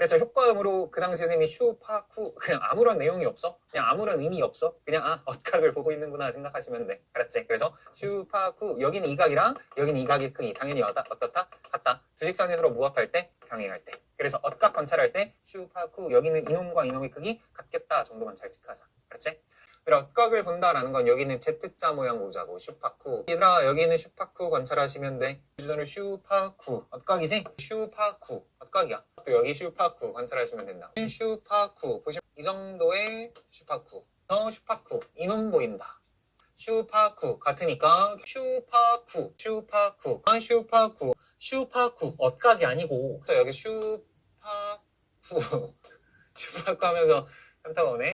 그래서 효과음으로 그 당시 선생님이 슈파쿠 그냥 아무런 내용이 없어, 그냥 아무런 의미 없어, 그냥 엇각을 보고 있는구나 생각하시면 돼. 알았지? 그래서 슈파쿠 여기는 이 각이랑 여기는 이 각의 크기 당연히 어떻다? 같다. 두 직선이 서로 무합할 때, 병행할 때. 그래서 엇각 관찰할 때 슈파쿠 여기는 이놈과 이놈의 크기 같겠다 정도만 잘 체크하자. 알았지? 그리고 엇각을 본다라는 건 여기는 Z자 모양 보자고 슈파쿠. 얘들아 여기는 슈파쿠 관찰하시면 돼. 기준으로 슈파쿠 엇각이지? 슈파쿠 엇각이야. 또 여기 슈파쿠 관찰하시면 된다. 슈파쿠 보시면 이 정도의 슈파쿠. 슈파쿠 이놈 보인다. 슈파쿠 같으니까 슈파쿠 슈파쿠 엇각이 아니고 여기 슈파쿠 슈파쿠 하면서 현타가 오네.